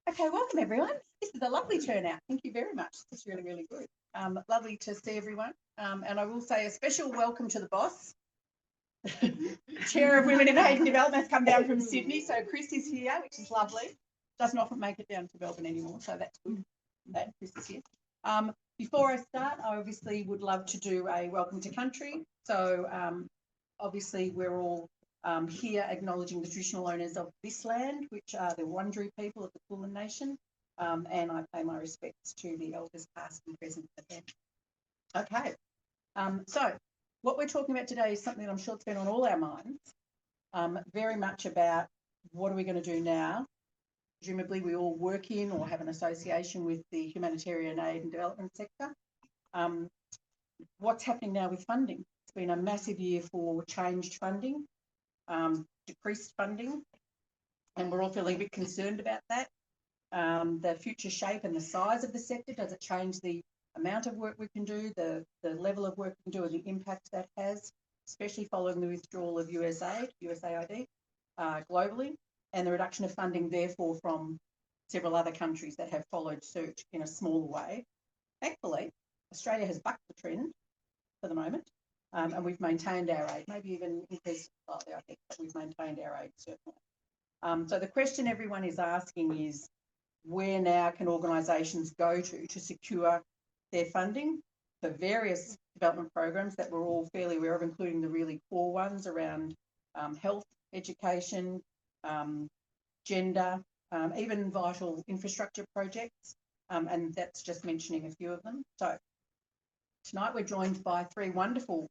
Okay, welcome everyone. This is a lovely turnout. Thank you very much. It's really, really good. Lovely to see everyone. And I will say a special welcome to the boss. Chair of Women in Aid and Development has come down from Sydney. So Chris is here, which is lovely. Doesn't often make it down to Melbourne anymore, so that's good that Chris is here. Before I start, I obviously would love to do a welcome to country. So obviously we're all here acknowledging the traditional owners of this land, which are the Wurundjeri people of the Kulin Nation, and I pay my respects to the elders past and present. Okay, so what we're talking about today is something that I'm sure it's been on all our minds, very much about what are we going to do now. Presumably we all work in or have an association with the humanitarian aid and development sector. What's happening now with funding? It's been a massive year for changed funding, decreased funding, and we're all feeling a bit concerned about that. The future shape and the size of the sector, does it change the amount of work we can do, the level of work we can do and the impact that has, especially following the withdrawal of USAID globally, and the reduction of funding therefore from several other countries that have followed suit in a smaller way. Thankfully, Australia has bucked the trend for the moment, and we've maintained our aid, maybe even increased slightly, I think, but we've maintained our aid certainly. So the question everyone is asking is, where now can organisations go to secure their funding for various development programs that we're all fairly aware of, including the really core ones around health, education, gender, even vital infrastructure projects, and that's just mentioning a few of them. So tonight we're joined by three wonderful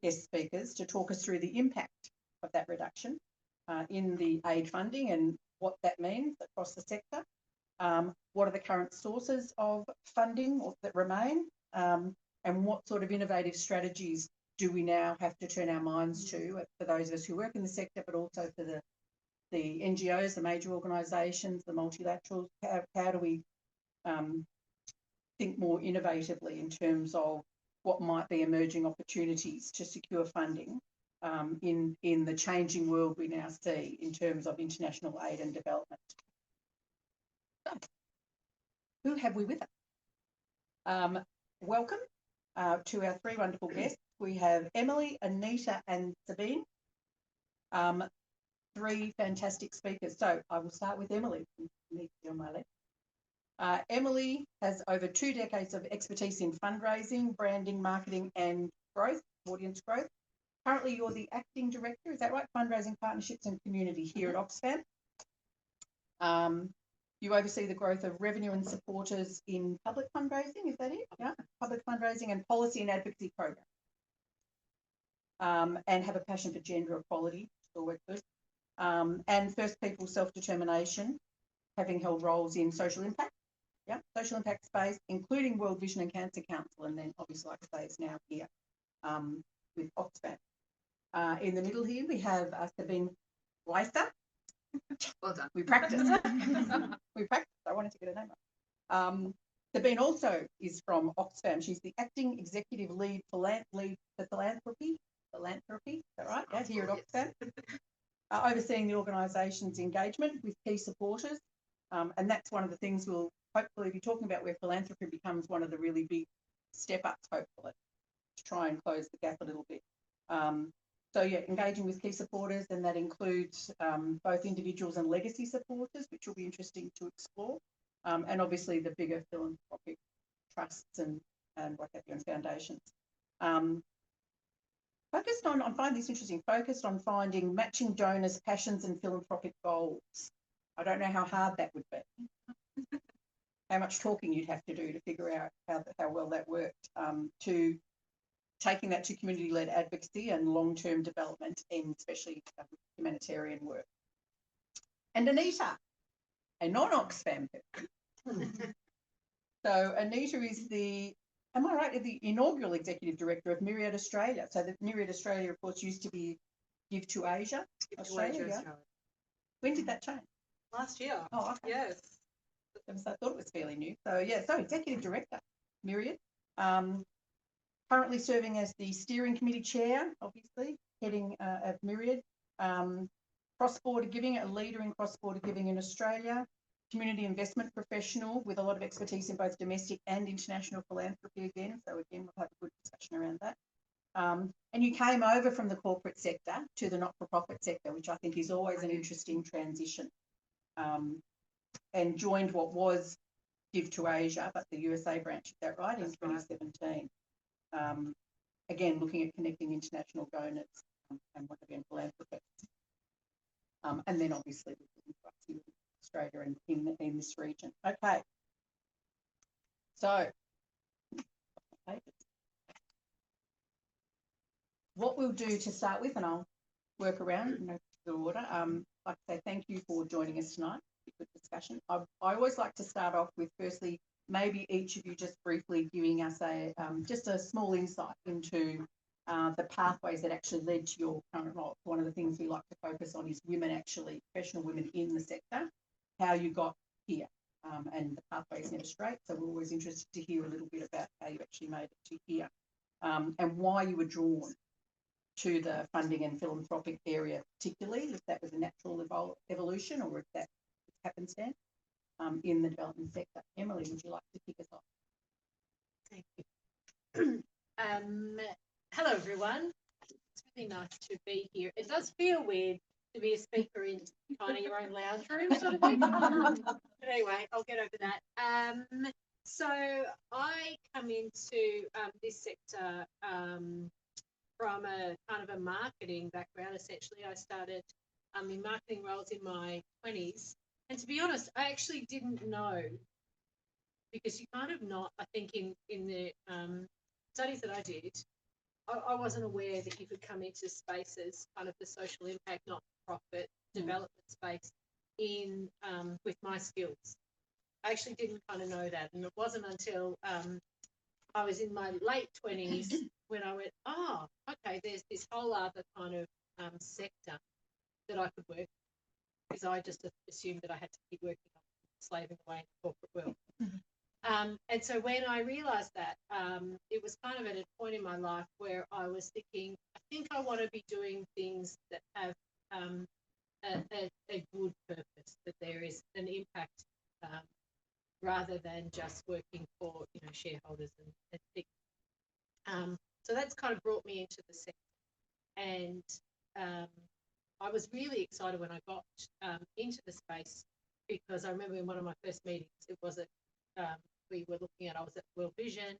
guest speakers to talk us through the impact of that reduction in the aid funding and what that means across the sector. What are the current sources of funding that remain, and what sort of innovative strategies do we now have to turn our minds to for those of us who work in the sector, but also for the NGOs, the major organisations, the multilaterals? How do we think more innovatively in terms of what might be emerging opportunities to secure funding in the changing world we now see in terms of international aid and development? So, who have we with us? Welcome to our three wonderful guests. We have Emily, Anita and Sabine, three fantastic speakers. So I will start with Emily, on my left. Emily has over 2 decades of expertise in fundraising, branding, marketing and growth, audience growth. Currently you're the acting director, is that right? Fundraising, partnerships and community here at Oxfam. You oversee the growth of revenue and supporters in public fundraising, is that it? Yeah, public fundraising and policy and advocacy programs. And have a passion for gender equality, still work good. And First People self-determination, having held roles in social impact, social impact space, including World Vision and Cancer Council, and then obviously, like I say, is now here with Oxfam. In the middle here, we have Sabine Leister. Well done. We practiced. We practiced. I wanted to get a name right. Sabine also is from Oxfam. She's the acting executive lead for philanthropy. Philanthropy, is that right? Yeah, here at Oxfam. Overseeing the organisation's engagement with key supporters. And that's one of the things we'll hopefully be talking about, where philanthropy becomes one of the really big step-ups, hopefully, to try and close the gap a little bit. So yeah, engaging with key supporters, and that includes both individuals and legacy supporters, which will be interesting to explore, and obviously the bigger philanthropic trusts and what have you, and foundations. Focused on, I find this interesting, focused on finding matching donors' passions and philanthropic goals. I don't know how hard that would be, how much talking you'd have to do to figure out how well that worked, to taking that to community-led advocacy and long-term development in especially humanitarian work. And Anita, a non-Oxfam person. So Anita is the, am I right, the inaugural executive director of WiAD Australia. So the WiAD Australia, of course, used to be Give to Asia, Australia. Yeah. When did that change? Last year. Oh, okay. Yes. I thought it was fairly new. So yeah, so executive director, WiAD. Currently serving as the steering committee chair, obviously, heading of WiAD. Cross-border giving, a leader in cross-border giving in Australia. community investment professional with a lot of expertise in both domestic and international philanthropy again. So again, we'll have a good discussion around that. And you came over from the corporate sector to the not-for-profit sector, which I think is always an interesting transition, and joined what was Give to Asia, but the USA branch, is that right, in 2017. Again, looking at connecting international donors and once again philanthropists. And then obviously in Australia and in this region. Okay. So what we'll do to start with, and I'll work around the order. Like I say, thank you for joining us tonight. Good discussion. I always like to start off with, firstly, maybe each of you just briefly giving us just a small insight into the pathways that actually led to your current role. One of the things we like to focus on is women, actually professional women in the sector, how you got here, and the pathway's never straight. So we're always interested to hear a little bit about how you actually made it to here, and why you were drawn to the funding and philanthropic area, particularly if that was a natural evolution or if that was happenstance in the development sector. Emily, would you like to kick us off? Thank you. Hello, everyone. It's really nice to be here. It does feel weird to be a speaker in kind of your own lounge room sort of thing. But anyway, I'll get over that. So I come into this sector from a kind of a marketing background. Essentially, I started in marketing roles in my 20s. And to be honest, I actually didn't know, because you kind of not, I think in the studies that I did, I wasn't aware that you could come into spaces, kind of the social impact, not-for-profit development space in with my skills. I actually didn't kind of know that. And it wasn't until I was in my late 20s when I went, oh, okay, there's this whole other kind of sector that I could work in, because I just assumed that I had to keep working on slaving away in the corporate world. And so when I realised that, it was kind of at a point in my life where I was thinking, I think I want to be doing things that have a good purpose, that there is an impact, rather than just working for shareholders and things. So that's kind of brought me into the sector, and I was really excited when I got into the space, because I remember in one of my first meetings, it was at we were looking at, I was at World Vision,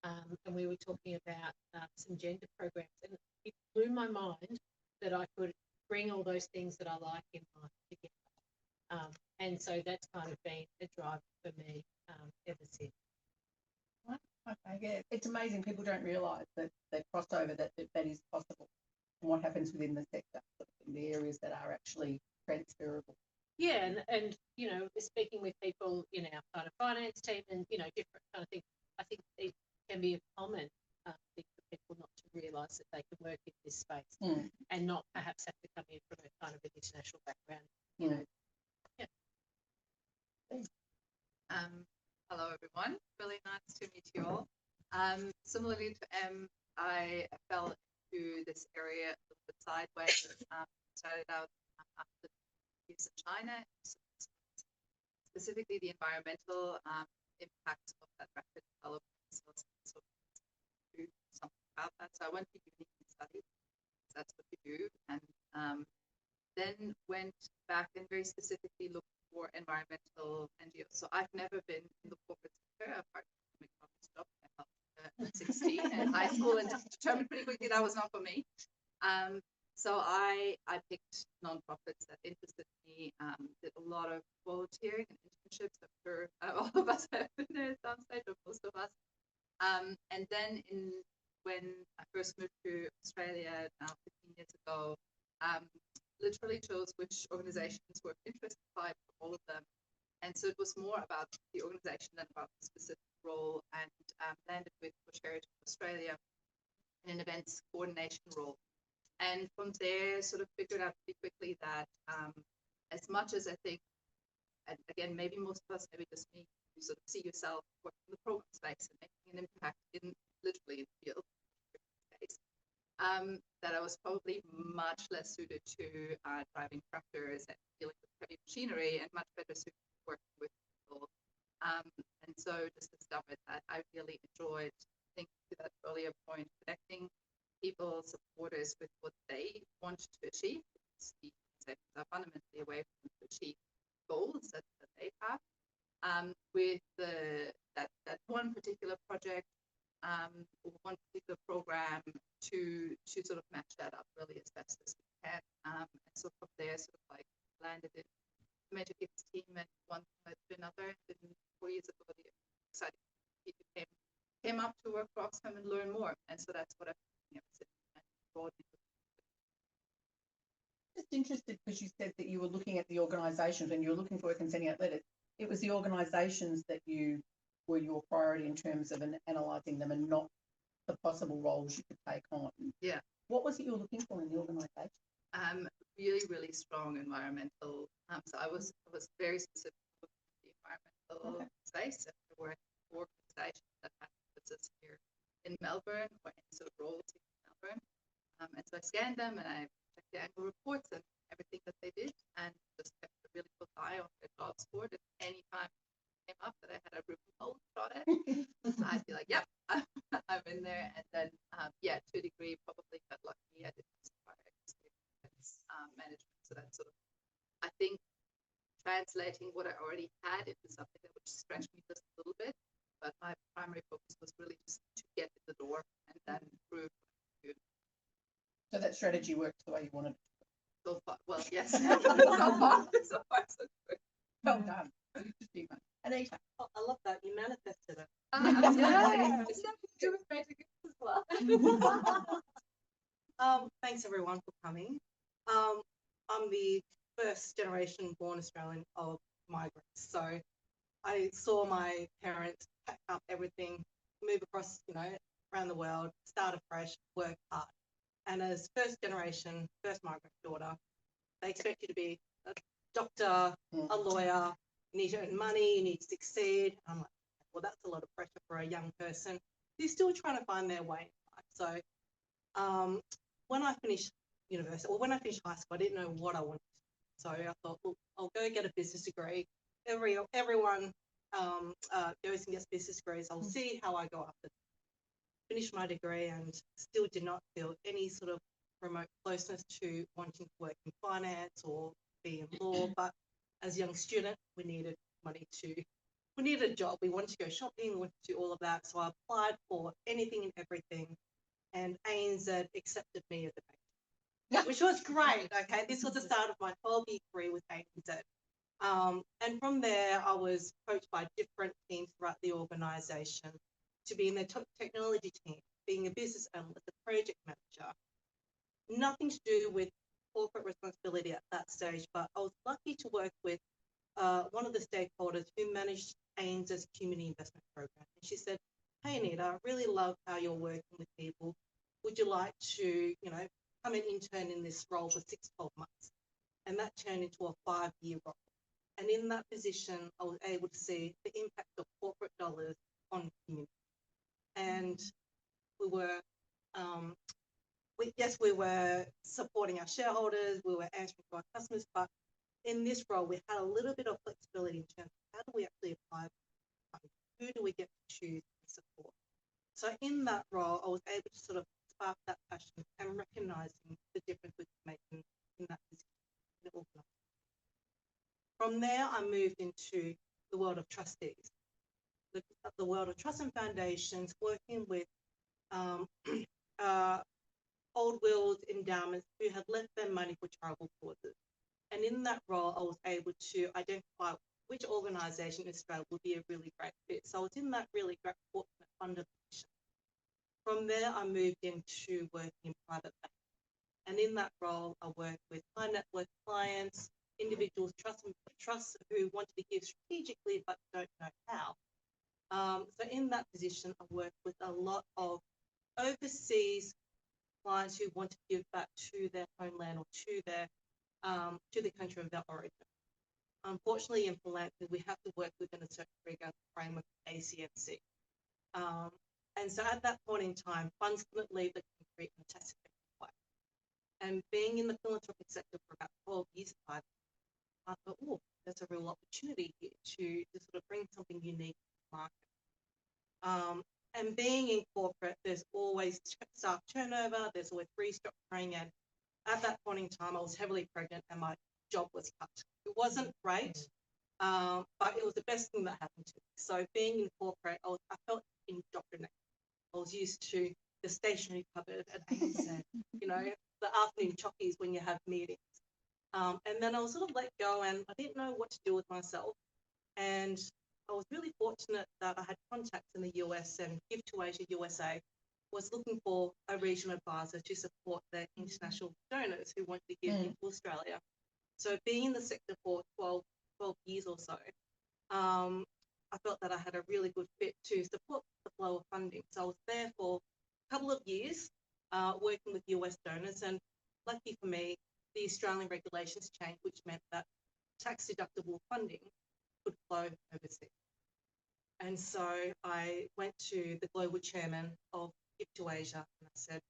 and we were talking about some gender programs, and it blew my mind that I could bring all those things that I like in life together. And so that's kind of been a drive for me ever since. Okay, yeah, it's amazing. People don't realise that crossover that is possible, and what happens within the sector, in the areas that are actually transferable. Yeah, and speaking with people in our kind of finance team and different kind of things, I think it can be a common thing for people not to realise that they can work in this space and not perhaps have to come in from a kind of an international background. Yeah. Hello, everyone. Really nice to meet you all. Similarly to Em, I fell into this area a little bit sideways. Started out after in China, specifically the environmental impact of that rapid development. So do something about that. So I went to uni and studied. That's what we do, and then went back and very specifically looked for environmental NGOs. So I've never been in the corporate sector apart from economics job. I helped at 16 in high school and determined pretty quickly that was not for me. So I picked nonprofits that interested me, did a lot of volunteering and internships. I'm sure all of us have been there at some stage, or most of us. And then when I first moved to Australia now 15 years ago, literally chose which organizations were interested by all of them. And so it was more about the organization than about the specific role, and landed with Charity Australia in an events coordination role. And from there, sort of figured out pretty quickly that as much as I think, and again, maybe most of us, maybe just me, you sort of see yourself working in the program space and making an impact in literally in the field space, that I was probably much less suited to driving tractors and dealing with heavy machinery, and much better suited to work also just discovered that I really enjoyed, I think to that earlier point, connecting people, supporters with what they want to achieve. The organizations are fundamentally a way for them to achieve goals that they have. With that one particular project or one particular program to sort of match that up really as best as we can. And so from there, sort of like landed in the major gifts team and one thing led to another. And 4 years ago, the exciting people came up to work for Oxfam and learn more. And so that's what I've been doing. Just interested because you said that you were looking at the organisations when you were looking for work and sending out letters. It was the organisations that you were your priority in terms of analysing them and not the possible roles you could take on. Yeah. What was it you were looking for in the organisation? Really, really strong environmental. So I was very specific with the environmental space. And there were 4 organisations that had offices here in Melbourne or in sort of roles in Melbourne. And so I scanned them and I checked the annual reports and everything that they did and just kept a really close eye on their jobs board. And any time it came up that I had a remote shot at, I'd be like, yep, I'm in there. And then, yeah, to a degree, probably got lucky. I did some prior experience management. So that's sort of, I think, translating what I already had into something that would stretch me just a little bit. But my primary focus was really just to get in the door and then prove what I could do. So that strategy worked the way you wanted it. So far, well, yes. so far, so good. Well done. Anita. Oh, I love that. You manifested it. Yeah, it's something to do with magic as well. Thanks everyone for coming. I'm the first generation born Australian of migrants. So I saw my parents pack up everything, move across, around the world, start afresh, work hard. And as first generation, first migrant daughter, they expect you to be a doctor, a lawyer, you need to earn money, you need to succeed. I'm like, well, that's a lot of pressure for a young person who's still trying to find their way in life. So when I finished university, or when I finished high school, I didn't know what I wanted. So I thought, well, I'll go get a business degree. Everyone goes and gets business degrees. I'll see how I go after. Finished my degree and still did not feel any sort of remote closeness to wanting to work in finance or be in law. But as a young student, we needed a job. We wanted to go shopping, we wanted to do all of that. So I applied for anything and everything. And ANZ accepted me as a mate, which was great. Okay, this was the start of my 12-year career with ANZ. And from there, I was coached by different teams throughout the organisation to be in their technology team, being a business analyst, a project manager. Nothing to do with corporate responsibility at that stage, but I was lucky to work with one of the stakeholders who managed ANZ's community investment program. And she said, hey, Anita, I really love how you're working with people. Would you like to, come and intern in this role for 6-12 months? And that turned into a 5-year role. And in that position, I was able to see the impact of corporate dollars on community. And we were, we were supporting our shareholders, we were answering to our customers, but in this role, we had a little bit of flexibility in terms of how do we actually apply for funding? Who do we get to choose and support? So in that role, I was able to sort of spark that passion and recognizing the difference we could make in that position in the organisation. From there, I moved into the world of trustees, the world of trust and foundations, working with old wills, endowments who had left their money for charitable causes. And in that role, I was able to identify which organisation in Australia would be a really great fit. So I was in that really great fortunate funder position. From there, I moved into working in private banking. And in that role, I worked with high net worth clients, individuals, trusts who wanted to give strategically but don't know how. So in that position, I worked with a lot of overseas clients who want to give back to their homeland or to the country of their origin. Unfortunately, in philanthropy, we have to work within a certain rigor framework of ACNC. And so at that point in time, funds couldn't leave the country in a tax effective way. And being in the philanthropic sector for about 12 years, I thought, oh, there's a real opportunity here to sort of bring something unique market. And being in corporate, there's always staff turnover, there's always restructuring, and at that point in time, I was heavily pregnant and my job was cut. It wasn't great, but it was the best thing that happened to me. So being in corporate, I felt indoctrinated. I was used to the stationery cupboard at ANZ, you know, the afternoon chockies when you have meetings. And then I was sort of let go and I didn't know what to do with myself. And I was really fortunate that I had contacts in the US, and Give to Asia USA was looking for a regional advisor to support their international donors who wanted to give into Australia. So being in the sector for 12 years or so, I felt that I had a really good fit to support the flow of funding. So I was there for a couple of years working with US donors, and lucky for me, the Australian regulations changed, which meant that tax deductible funding could flow overseas. And so I went to the global chairman of Give to Asia and I said,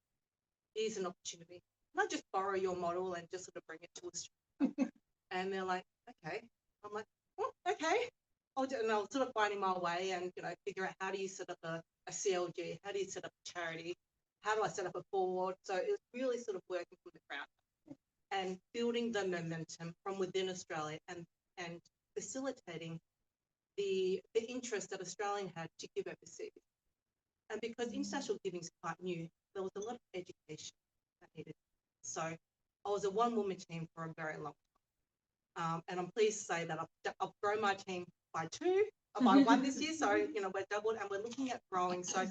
here's an opportunity. Can I just borrow your model and just sort of bring it to Australia? And they're like, okay. I'm like, oh, okay. And I was sort of finding my way and, you know, figure out how do you set up a CLG? How do you set up a charity? How do I set up a board? So it was really sort of working from the ground up and building the momentum from within Australia and facilitating the interest that Australian had to give overseas. And because international giving is quite new, there was a lot of education that needed. So I was a one-woman team for a very long time. And I'm pleased to say that I've grown my team by 2, by 1 this year. So, you know, we're doubled and we're looking at growing. So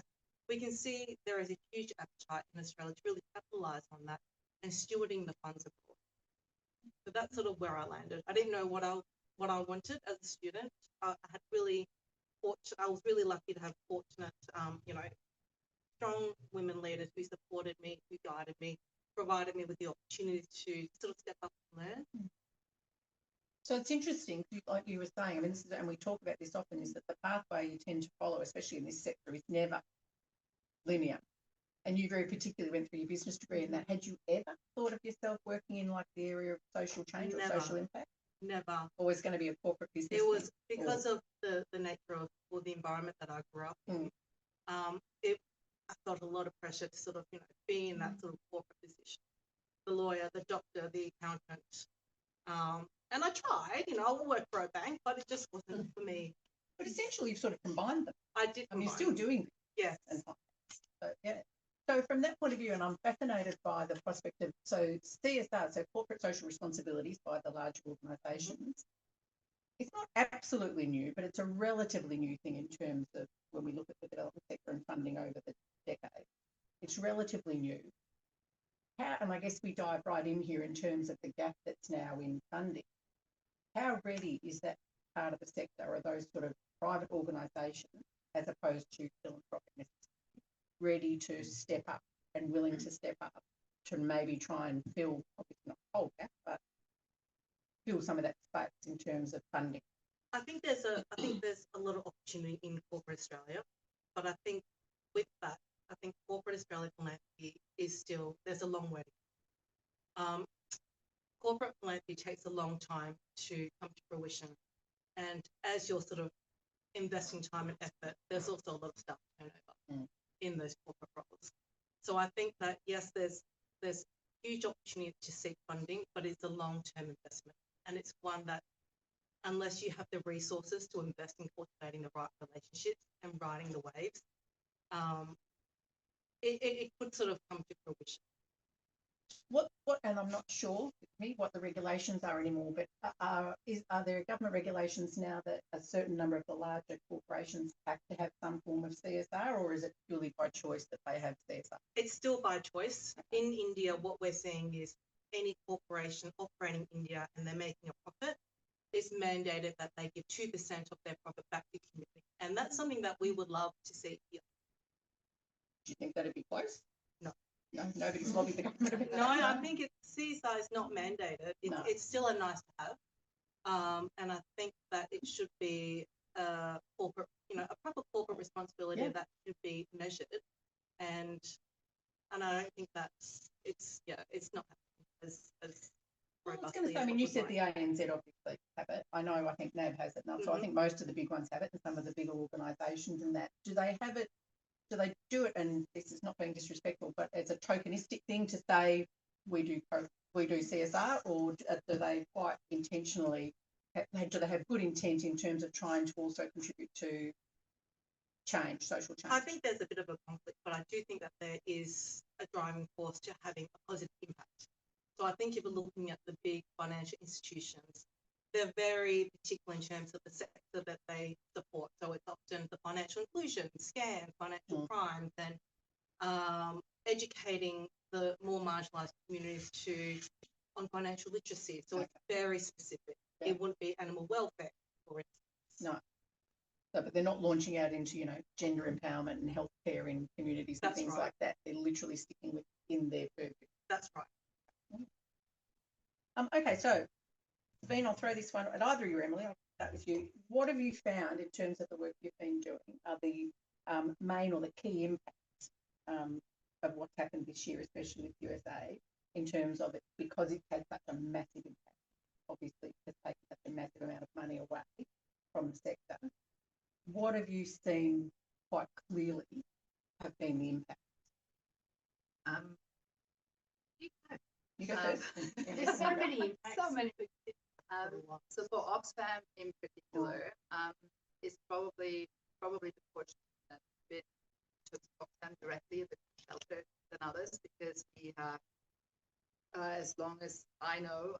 we can see there is a huge appetite in Australia to really capitalise on that and stewarding the funds abroad. So that's sort of where I landed. I didn't know what I wanted as a student. I was really lucky to have fortunate, you know, strong women leaders who supported me, who guided me, provided me with the opportunity to sort of step up and learn. So it's interesting, like you were saying, I mean, and we talk about this often, is that the pathway you tend to follow, especially in this sector, is never linear. And you very particularly went through your business degree in that. Had you ever thought of yourself working in like the area of social change or social impact? Never. Always going to be a corporate business? It was because of the nature of or the environment that I grew up in. I felt a lot of pressure to sort of, you know, be in that sort of corporate position. The lawyer, the doctor, the accountant. And I tried, you know, I worked for a bank, but it just wasn't for me. But essentially you've sort of combined them. I did. I mean, you're still doing them. Yes. So, yeah. So from that point of view, and I'm fascinated by the prospect of, so CSR, so corporate social responsibilities by the large organisations, it's not absolutely new, but it's a relatively new thing in terms of when we look at the development sector and funding over the decade. It's relatively new. And I guess we dive right in here in terms of the gap that's now in funding. How ready is that part of the sector, or those sort of private organisations, as opposed to philanthropic necessarily, ready to step up and willing to step up to maybe try and fill, obviously not the whole gap, but fill some of that space in terms of funding? I think there's a lot of opportunity in corporate Australia, but I think with that, I think corporate Australia philanthropy is still, there's a long way to go. Corporate philanthropy takes a long time to come to fruition, and as you're sort of investing time and effort, there's also a lot of staff turnover in those corporate roles. So I think that yes, there's huge opportunity to seek funding, but it's a long-term investment, and it's one that unless you have the resources to invest in cultivating the right relationships and riding the waves, it could sort of come to fruition. What, and I'm not sure what the regulations are anymore, but are there government regulations now that a certain number of the larger corporations have to have some form of CSR, or is it purely by choice that they have CSR? It's still by choice. In India, what we're seeing is any corporation operating in India and they're making a profit, it's mandated that they give 2% of their profit back to community. And that's something that we would love to see here. Do you think that'd be close? No. No, nobody's lobbied the government. No, I think CSR is not mandated. It's still a nice to have. And I think that it should be corporate, you know, a proper corporate responsibility that should be measured. And I don't think it's not happening as Well, I was robustly. going to say, I as mean, what you we'd said like. the ANZ obviously have it. I know, I think NAB has it now. So I think most of the big ones have it, and some of the bigger organisations and that. Do they have it? Do they do it? And this is not being disrespectful, but as a tokenistic thing to say we do CSR, or do they quite intentionally? Do they have good intent in terms of trying to also contribute to change, social change? I think there's a bit of a conflict, but I do think that there is a driving force to having a positive impact. So I think if we're looking at the big financial institutions, they're very particular in terms of the sector that they support. So it's often the financial inclusion, scam, financial crimes, and educating the more marginalised communities on financial literacy. So it's very specific. Yeah. It wouldn't be animal welfare, for instance. No. So, but they're not launching out into, gender empowerment and healthcare in communities and That's things right. like that. They're literally sticking within their purview. That's right. Okay, so Sabine, I'll throw this one at either of you, Emily. I'll start with you. What have you found in terms of the work you've been doing are the main or the key impacts of what's happened this year, especially with USAID, in terms of it, because it's had such a massive impact? Obviously, it's taken such a massive amount of money away from the sector. What have you seen quite clearly have been the impact? You go first. There's so many impacts. So many big things. So for Oxfam in particular, is probably the fortunate that we took Oxfam directly a bit shelter than others, because we have, as long as I know,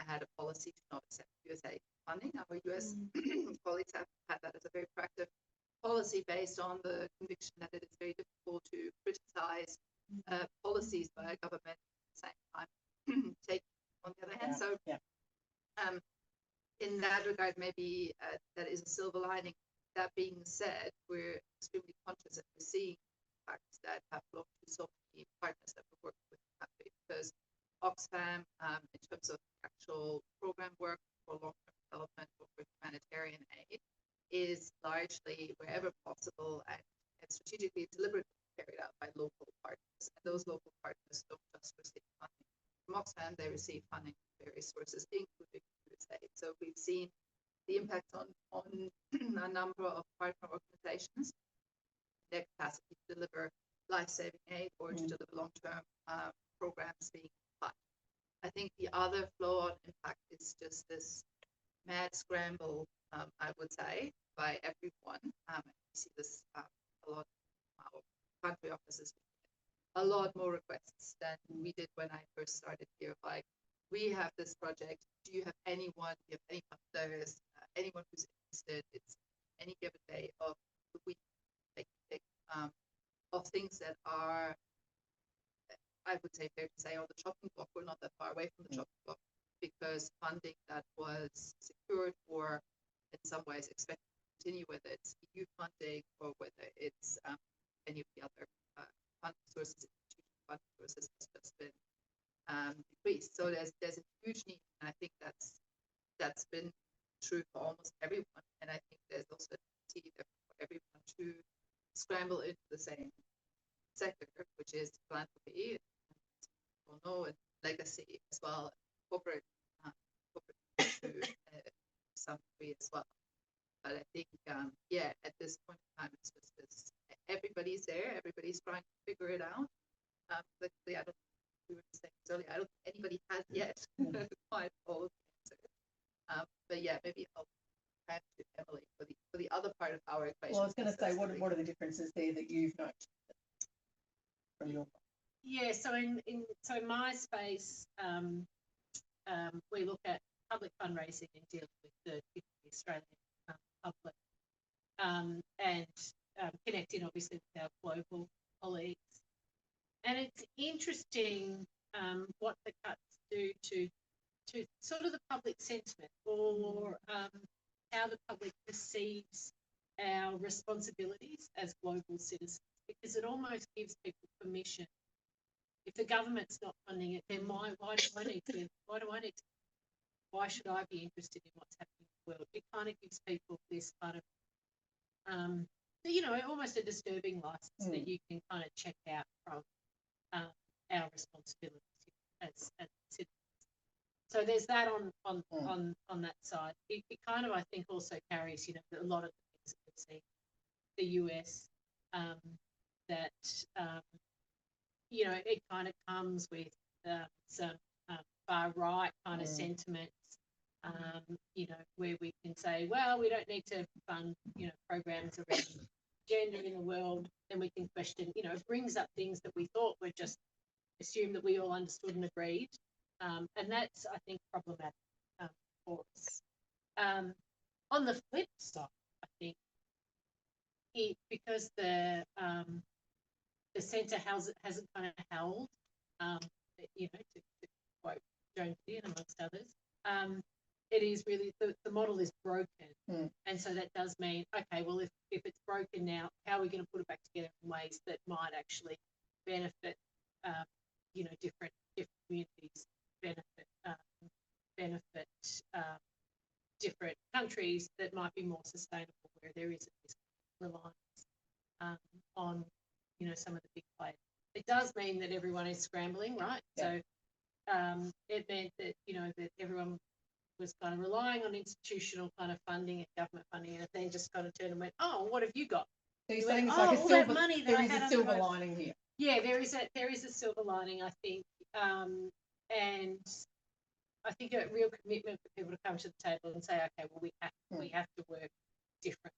had a policy to not accept USAID funding. Our US colleagues have had that as a very proactive policy based on the conviction that it is very difficult to criticize policies by a government at the same time take on the other hand. So in that regard, maybe that is a silver lining. That being said, we're extremely conscious that we're seeing facts that have belonged to so many partners that we're working with in the country, because Oxfam, in terms of actual program work for long-term development or for humanitarian aid, is largely, wherever possible and strategically deliberately carried out by local partners. And those local partners don't just receive funding from Oxfam, they receive funding from various sources, including USAID. So we've seen the impact on a number of partner organizations, their capacity to deliver life-saving aid or to deliver long-term programs being cut. I think the other flow-on impact is just this mad scramble, I would say, by everyone. We see this a lot in our country offices. A lot more requests than we did when I first started here. Like, we have this project. Do you have anyone? Do you have any funders? Anyone who's interested? It's any given day of the week, of things that are, I would say, fair to say, on the chopping block. We're not that far away from the chopping block, because funding that was secured or in some ways expected to continue, whether it's EU funding or whether it's any of the other funding sources, institutional funding sources, has just been decreased. So there's a huge need, and I think that's been true for almost everyone. And I think there's also a need for everyone to scramble into the same sector, which is philanthropy, and legacy as well, corporate to some degree as well. But I think, at this point in time, it's just this, everybody's there, everybody's trying to figure it out. Luckily, I don't think we were saying earlier, I don't think anybody has yet quite all of the answers. But yeah, maybe I'll hand to Emily for the other part of our equation. Well, I was going to say, what are the differences there that you've noticed from your? Yeah, so in my space, we look at public fundraising and dealing with the Australian public, and connecting obviously with our global colleagues. And it's interesting what the cuts do to sort of the public sentiment, or how the public perceives our responsibilities as global citizens, because it almost gives people permission. If the government's not funding it, then why do I need to? Why should I be interested in what's happening in the world? It kind of gives people this kind of, almost a disturbing license that you can kind of check out from our responsibilities as citizens. So there's that on that side. It kind of, I think, also carries, you know, a lot of the things that we've seen, the US, that you know, it kind of comes with some far right kind of sentiments. You know, where we can say, well, we don't need to fund, you know, programs around gender in the world. Then we can question, you know, it brings up things that we thought were just assumed that we all understood and agreed. And that's, I think, problematic for us. On the flip side, I think because the centre hasn't kind of held, you know, to quote Joan Didion amongst others, it is really the model is broken, and so that does mean, okay, well, if it's broken now, how are we going to put it back together in ways that might actually benefit, you know, different communities, benefit different countries that might be more sustainable, where there isn't this reliance on, you know, some of the big players. It does mean that everyone is scrambling, right? Yeah. So it meant that, you know, that everyone was kind of relying on institutional kind of funding and government funding, and then just kind of turned and went, oh, what have you got? So you're saying it's like a silver, money there is a silver lining here. Yeah, there is a silver lining, I think, and I think a real commitment for people to come to the table and say, okay, well, we have to work differently.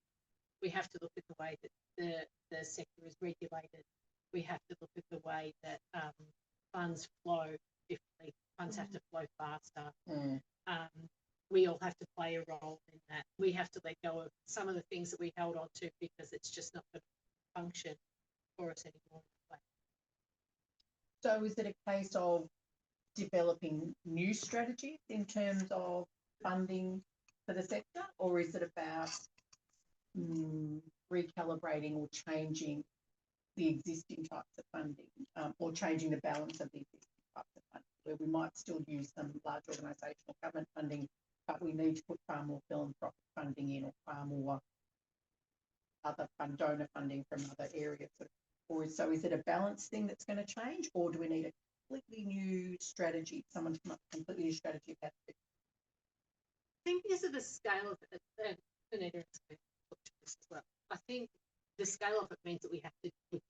We have to look at the way that the sector is regulated. We have to look at the way that funds flow differently. Funds have to flow faster. We all have to play a role in that. We have to let go of some of the things that we held on to because it's just not going to function for us anymore. So is it a case of developing new strategies in terms of funding for the sector, or is it about recalibrating or changing the existing types of funding, or changing the balance of the existing types of funding, where we might still use some large organisational government funding, but we need to put far more philanthropic funding in, or far more other donor funding from other areas? Or so is it a balance thing that's going to change, or do we need a completely new strategy? Someone come up with a completely new strategy about it? I think because of the scale of it, Anita talked to this as well. I think the scale of it means that we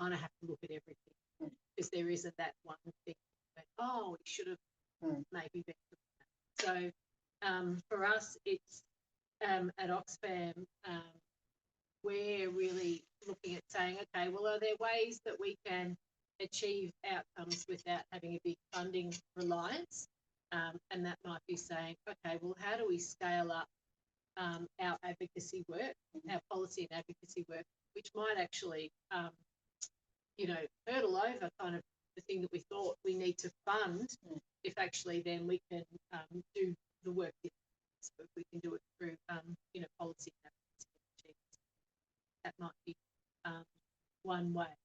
kind of have to look at everything, because there isn't that one thing that, oh, we should have maybe been. So for us, it's at Oxfam, we're really looking at saying, okay, well, are there ways that we can achieve outcomes without having a big funding reliance? And that might be saying, okay, well, how do we scale up our advocacy work, our policy and advocacy work, which might actually, you know, hurdle over kind of the thing that we thought we need to fund, if actually then we can do the work. So if we can do it through, you know, policy and advocacy, that might be one way.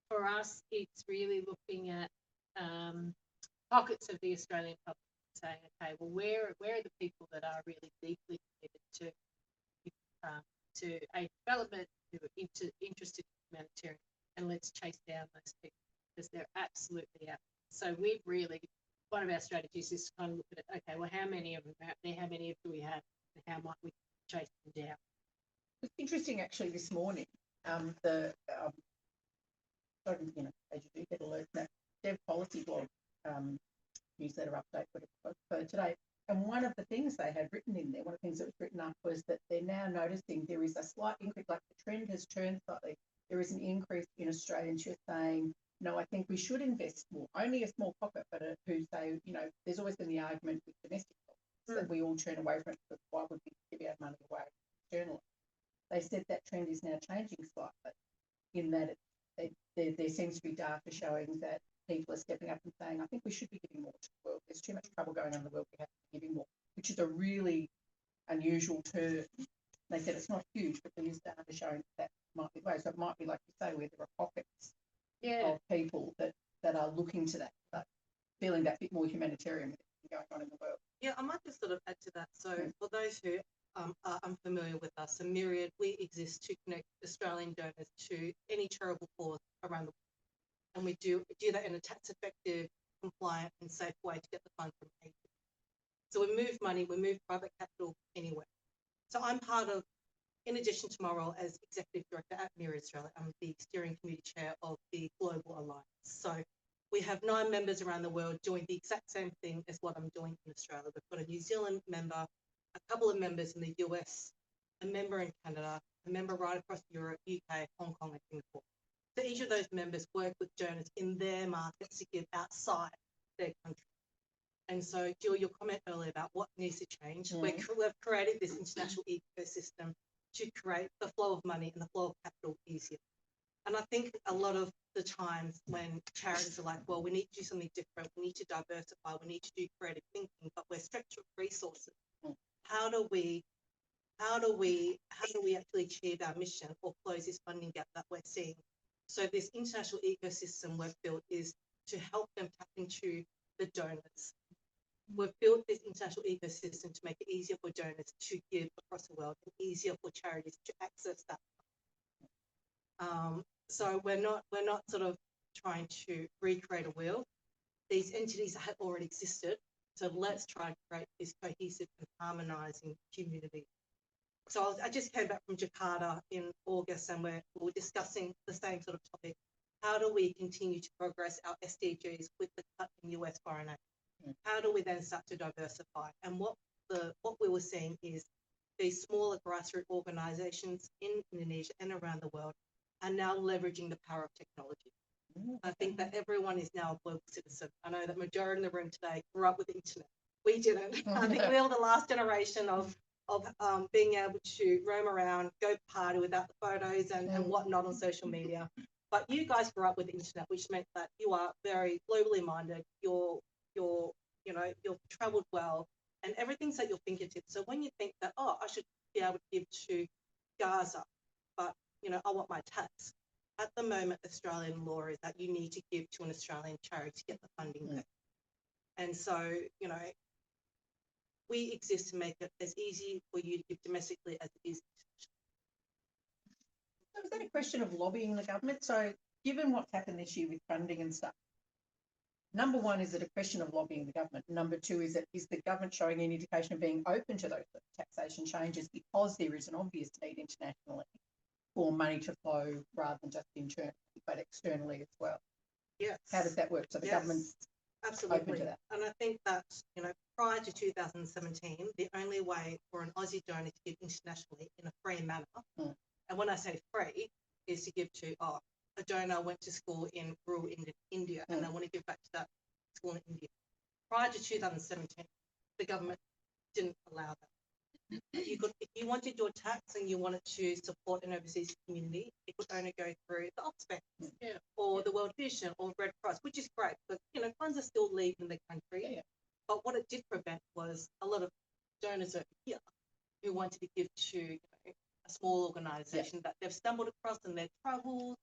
For us, it's really looking at pockets of the Australian public, saying, okay, well, where are the people that are really deeply committed to aid development, who are interested in humanitarian, and let's chase down those people, because they're absolutely out. So we've really, one of our strategies is to kind of look at it, okay, well, how many of them are out there, how many do we have, and how might we chase them down? It's interesting, actually, this morning, you know, as you do get alerts, that Dev Policy blog newsletter update for today. And one of the things they had written in there, one of the things that was written up, was that they're now noticing there is a slight increase, like the trend has turned slightly. There is an increase in Australians who are saying, no, I think we should invest more. Only a small pocket, but who say, you know, there's always been the argument with domestic politics that we all turn away from it, because why would we give our money away externally? They said that trend is now changing slightly, in that there seems to be data showing that people are stepping up and saying, I think we should be giving more to the world. There's too much trouble going on in the world. We have to be giving more, which is a really unusual turn. They said it's not huge, but there is data showing that might be the way. So it might be, like you say, where there are pockets of people that are looking to that, but feeling that bit more humanitarian going on in the world. Yeah, I might just sort of add to that. So for those who are unfamiliar with us, at Myriad, we exist to connect Australian donors to any charitable cause around the world. And we do that in a tax-effective, compliant and safe way to get the funds from A to B. So we move money, we move private capital anywhere. So I'm part of, in addition to my role as Executive Director at MIRA Australia, I'm the Steering Committee Chair of the Global Alliance. So we have 9 members around the world doing the exact same thing as what I'm doing in Australia. We've got a New Zealand member, a couple of members in the US, a member in Canada, a member right across Europe, UK, Hong Kong, and Singapore. So each of those members work with donors in their markets to give outside their country. And so, Jill, your comment earlier about what needs to change, we've created this international ecosystem to create the flow of money and the flow of capital easier. And I think a lot of the times when charities are like, well, we need to do something different, we need to diversify, we need to do creative thinking, but we're stretched with resources. How do we actually achieve our mission or close this funding gap that we're seeing? So this international ecosystem we've built is to help them tap into the donors. We've built this international ecosystem to make it easier for donors to give across the world and easier for charities to access that. So we're not sort of trying to recreate a wheel. These entities have already existed. So let's try to create this cohesive and harmonizing community. So I just came back from Jakarta in August, and we were discussing the same sort of topic. How do we continue to progress our SDGs with the cut in US foreign aid? How do we then start to diversify? And what we were seeing is these smaller grassroots organizations in Indonesia and around the world are now leveraging the power of technology. I think that everyone is now a global citizen. I know that majority in the room today grew up with the internet. We didn't. I think we were the last generation of being able to roam around, go party without the photos and whatnot on social media. But you guys grew up with the internet, which meant that you are very globally minded. You've traveled well, and everything's at your fingertips. So when you think that, I should be able to give to Gaza, but I want my tax. At the moment, Australian law is that you need to give to an Australian charity to get the funding there. And so, we exist to make it as easy for you to give domestically as it is. So is that a question of lobbying the government? So given what's happened this year with funding and stuff, number one, is it a question of lobbying the government? Number two, is the government showing any indication of being open to those taxation changes because there is an obvious need internationally for money to flow rather than just internally, but externally as well? Yes. How does that work? So the government's absolutely open to that. And I think that, prior to 2017, the only way for an Aussie donor to give internationally in a free manner, and when I say free, is to give to, a donor went to school in rural India and they want to give back to that school in India. Prior to 2017, the government didn't allow that. If you wanted your tax and you wanted to support an overseas community, it would only go through the Oxfam or the World Vision or Red Cross, which is great, but funds are still leaving the country. But what it did prevent was a lot of donors over here who wanted to give to a small organisation that they've stumbled across in their travels.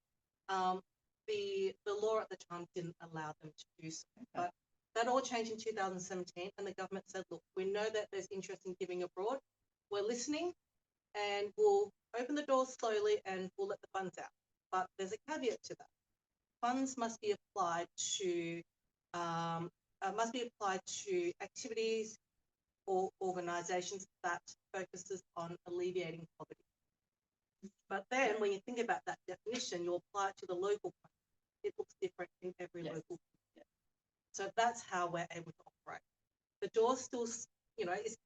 The law at the time didn't allow them to do so. But that all changed in 2017, and the government said, look, we know that there's interest in giving abroad. We're listening, and we'll open the doors slowly and we'll let the funds out. But there's a caveat to that. Funds must be applied to activities or organisations that focuses on alleviating poverty. But then when you think about that definition, you apply it to the local plan. It looks different in every local plan. So that's how we're able to operate. The door still, is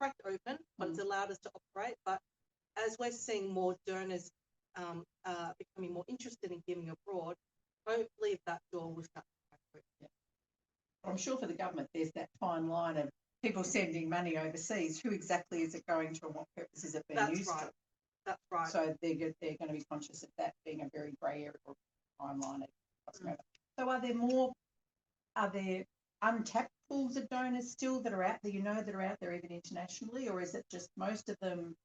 cracked open, but it's allowed us to operate. But as we're seeing more donors becoming more interested in giving abroad, hopefully that door will start to crack open. I'm sure for the government, there's that fine line of people sending money overseas. Who exactly is it going to, and what purpose is it being used to? That's right. So they're going to be conscious of that being a very grey area or timeline. So are there untapped pools of donors still that are out there, that are out there even internationally, or is it just most of them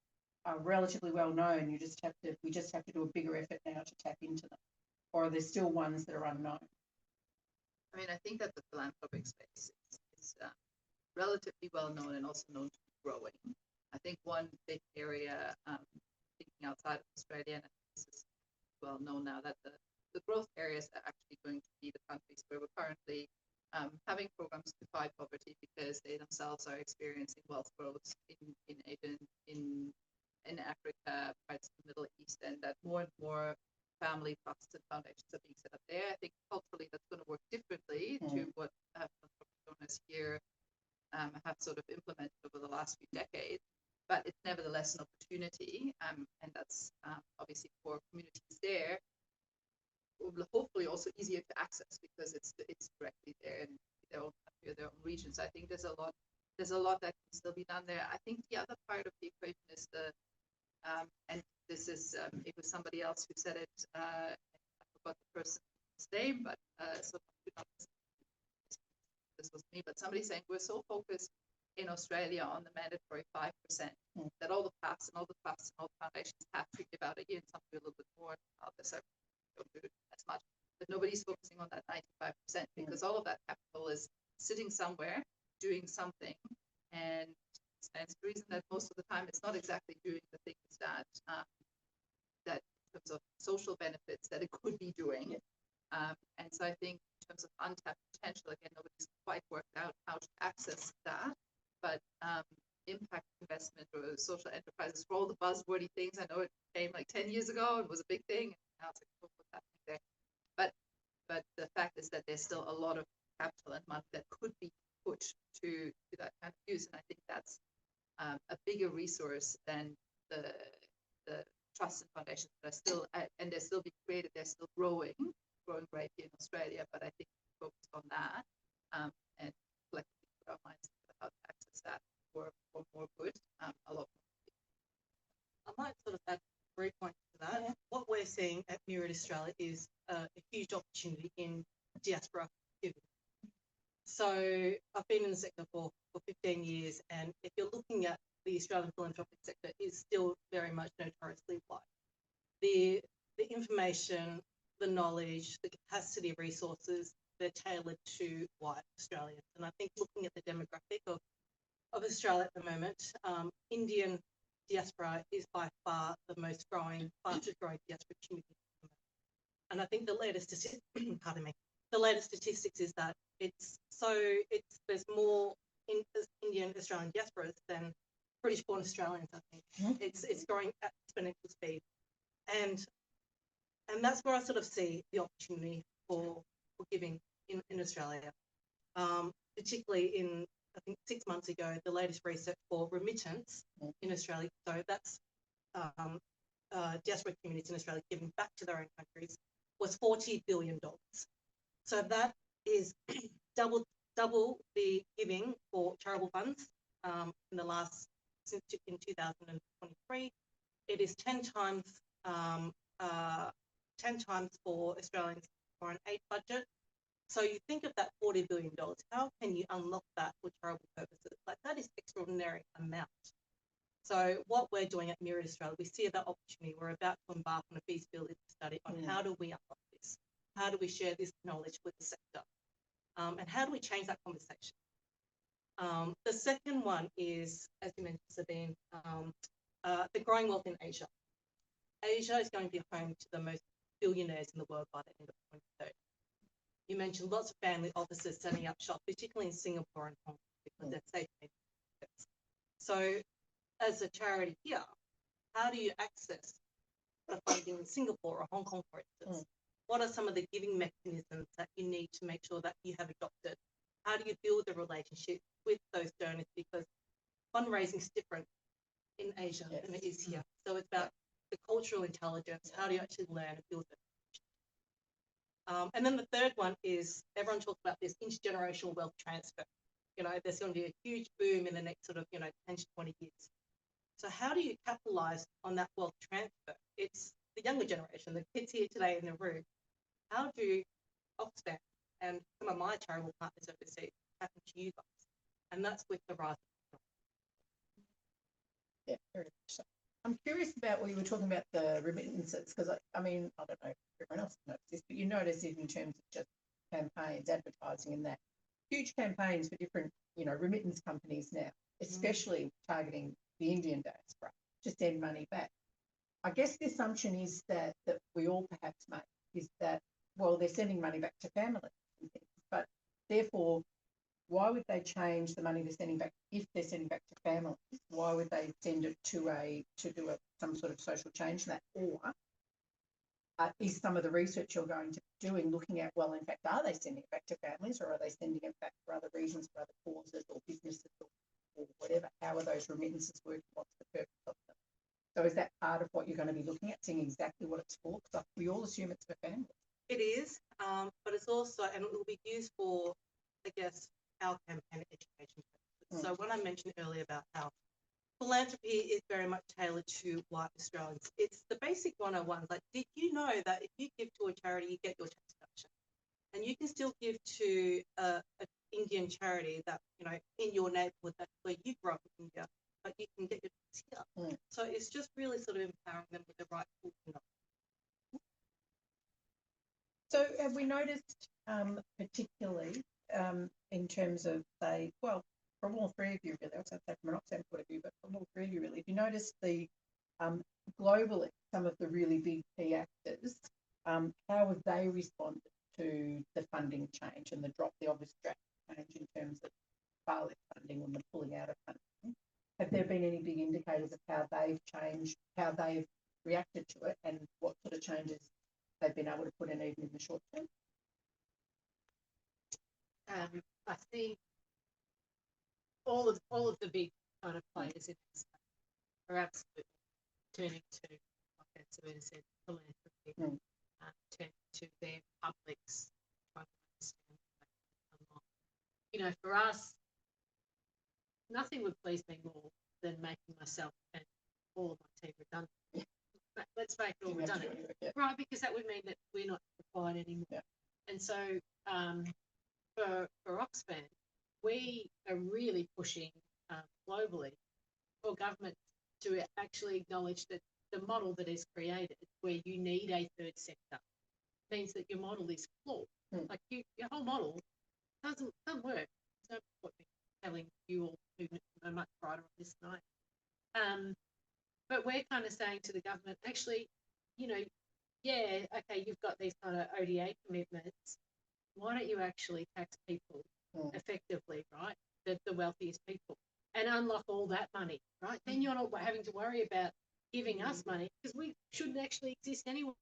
are relatively well known? We just have to do a bigger effort now to tap into them, or are there still ones that are unknown? I mean, I think that the philanthropic space is relatively well known and also known to be growing. I think one big area, thinking outside of Australia, and this is well known now, that the growth areas are actually going to be the countries where we're currently having programs to fight poverty because they themselves are experiencing wealth growth in Asia, in Africa, parts of the Middle East, and that more and more family trusts and foundations are being set up there. I think culturally that's going to work differently to what donors here have sort of implemented over the last few decades, but it's nevertheless an opportunity, and that's obviously for communities there, hopefully also easier to access because it's directly there in their own country or their own region. So I think there's a lot that can still be done there. I think the other part of the equation is and this is it was somebody else who said it. I forgot the person's name, but so this was me. But somebody saying we're so focused in Australia on the mandatory 5% that all the PAFs and all the trusts and all the foundations have to give out a year, and some do a little bit more. Others don't do as much, but nobody's focusing on that 95% because all of that capital is sitting somewhere doing something, and stands the reason that most of the time it's not exactly doing the things that that in terms of social benefits that it could be doing. And so I think in terms of untapped potential, again, nobody's quite worked out how to access that, but impact investment or social enterprises, for all the buzzwordy things, I know it came like 10 years ago and was a big thing, and now it's like, what's happening there? But the fact is that there's still a lot of capital and money that could be put to that kind of use, and I think that's a bigger resource than the trusts and foundations that are still, and they're still being created, they're still growing great here in Australia, but I think focused on that and collectively put our minds to how to access that for more good, a lot more. I might sort of add 3 points to that. Yeah. What we're seeing at WiAD Australia is a huge opportunity in diaspora giving. So I've been in the sector for 15 years, and if you're looking at the Australian philanthropic sector, is still very much notoriously white. The information, the knowledge, the capacity of resources, they're tailored to white Australians. And I think looking at the demographic of Australia at the moment, Indian diaspora is by far the most growing, fastest growing diaspora community. And I think the latest statistics is that there's more Indian Australian diasporas than British born Australians, I think. It's growing at exponential speed. And that's where I sort of see the opportunity for giving in Australia. Particularly in, I think 6 months ago, the latest research for remittance in Australia, so that's diaspora communities in Australia giving back to their own countries, was $40 billion. So that is double the giving for charitable funds in 2023. It is 10 times for Australians' foreign aid budget. So you think of that $40 billion, how can you unlock that for charitable purposes? Like, that is extraordinary amount. So what we're doing at WiAD Australia, we see that opportunity. We're about to embark on a feasibility study on how do we unlock this? How do we share this knowledge with the sector? And how do we change that conversation? The second one is, as you mentioned, Sabine, the growing wealth in Asia. Asia is going to be home to the most billionaires in the world by the end of 2030. You mentioned lots of family offices setting up shop, particularly in Singapore and Hong Kong, because they're safe markets. So as a charity here, how do you access the funding in Singapore or Hong Kong, for instance? What are some of the giving mechanisms that you need to make sure that you have adopted? How do you build a relationship with those donors? Because fundraising is different in Asia than it is here. So it's about the cultural intelligence. How do you actually learn and build it? And then the third one is, everyone talks about this intergenerational wealth transfer. You know, there's going to be a huge boom in the next sort of, 10 to 20 years. So how do you capitalize on that wealth transfer? It's the younger generation, the kids here today in the room. How do Oxfam and some of my charitable partners overseas happen to you guys? And that's with the rise. Yeah, very much so. I'm curious about what you were talking about, the remittances, because I mean, I don't know if everyone else knows this, but you notice it in terms of just campaigns, advertising, and that huge campaigns for different, remittance companies now, especially targeting the Indian diaspora to send money back. I guess the assumption is that we all perhaps make is that, well, they're sending money back to families and things, but therefore, why would they change the money they're sending back if they're sending back to families? Why would they send it to do some sort of social change in that? Or is some of the research you're going to be doing looking at, well, in fact, are they sending it back to families, or are they sending it back for other reasons, for other causes or businesses or whatever? How are those remittances working? What's the purpose of them? So is that part of what you're going to be looking at, seeing exactly what it's for? Because we all assume it's for families. It is, but it's also, and it will be used for, I guess, our campaign and education purposes. So when I mentioned earlier about how philanthropy is very much tailored to white Australians, it's the basic 101s. Like, did you know that if you give to a charity, you get your tax deduction? And you can still give to an Indian charity that, you know, in your neighborhood, that's where you grew up in India, but you can get your tax here. So it's just really sort of empowering them with the right tools and knowledge. So have we noticed, particularly in terms of, say, well, from all three of you really, I was going to say from an Oxfam point of view, but from all three of you really, have you noticed the globally, some of the really big key actors, how have they responded to the funding change and the obvious drastic change in terms of far less funding and the pulling out of funding? Have there been any big indicators of how they've changed, how they've reacted to it, and what sort of changes they've been able to put in even in the short term? I think all of the big kind of players in this are absolutely turning to, like Sabina said, philanthropy, turning to their publics, trying to understand what they can unlock. You know, for us, nothing would please me more than making myself and all of my team redundant. Let's make it all redundant, right? Because that would mean that we're not required anymore. Yeah. And so for Oxfam, we are really pushing globally for government to actually acknowledge that the model that is created, where you need a third sector, means that your model is flawed. Like your whole model doesn't work. So what I'm telling you all who are much brighter on this night. But we're kind of saying to the government, actually, you know, yeah, okay, you've got these kind of ODA commitments. Why don't you actually tax people effectively, right? The wealthiest people, and unlock all that money, right? Then you're not having to worry about giving us money, because we shouldn't actually exist anyway.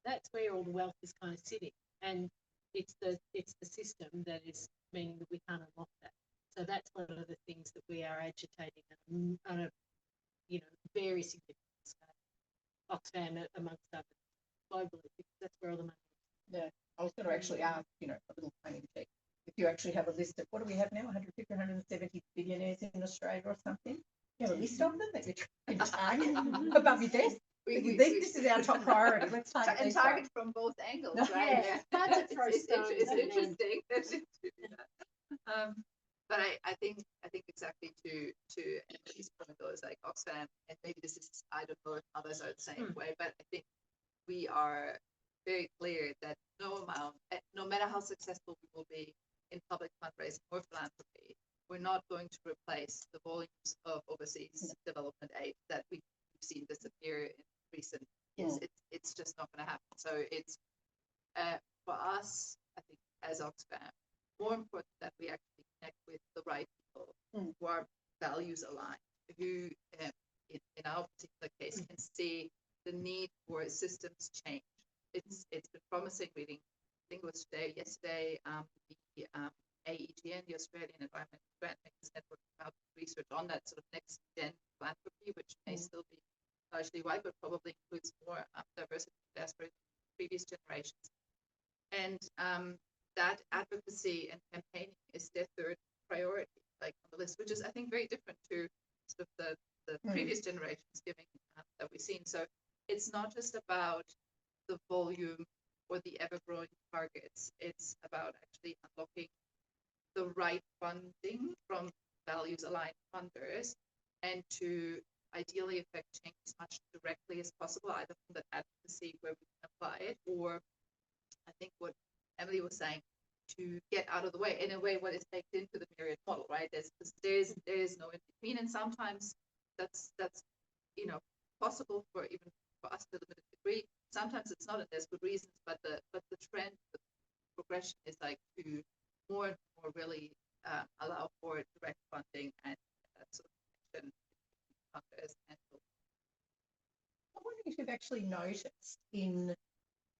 That's where all the wealth is kind of sitting, and it's the system that is meaning that we can't unlock that. So that's one of the things that we are agitating on a very significant scale. Oxfam amongst others globally, because that's where all the money is. Yeah, I was going to actually ask, a little planning check. If you actually have a list of, what do we have now, 150, 170 billionaires in Australia or something? You have a list of them that you're trying to target above your desk? This is our top priority. Let's target and target from both angles, right? Yeah, that's a first. It's interesting to do that. But I think exactly to Emily's point, though, is like Oxfam, and maybe this is, I don't know if others are the same way, but I think we are very clear that no matter how successful we will be in public fundraising or philanthropy, we're not going to replace the volumes of overseas development aid that we've seen disappear in recent years. It's just not going to happen. So it's for us, I think, as Oxfam, more important that we actually connect with the right people who are values aligned, who in our particular case can see the need for systems change. It's been promising reading, I think it was yesterday, the AEGN, the Australian Environmental Grant Makers Network, about research on that sort of next gen philanthropy, which may still be largely white, but probably includes more diversity and diaspora than previous generations. And that advocacy and campaigning is their third priority, like on the list, which is, I think, very different to sort of the previous generations giving that we've seen. So it's not just about the volume or the ever-growing targets. It's about actually unlocking the right funding from values-aligned funders, and to ideally affect change as much directly as possible, either from the advocacy where we can apply it, or I think what Emily was saying, to get out of the way, in a way, what is baked into the myriad model, right? There is no in between, and sometimes that's possible for even for us to a limited degree. Sometimes it's not, and there's good reasons, but the trend, the progression is like to more and we've actually noticed in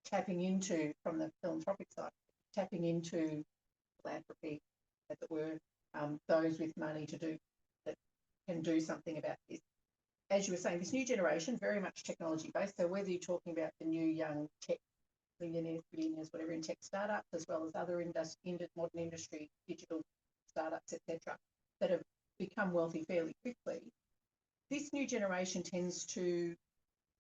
tapping into, from the philanthropic side, tapping into philanthropy, as it were, those with money to do that can do something about this. As you were saying, this new generation, very much technology based. So whether you're talking about the new young tech millionaires, billionaires, whatever, in tech startups, as well as other modern industry, digital startups, etc., that have become wealthy fairly quickly, this new generation tends to,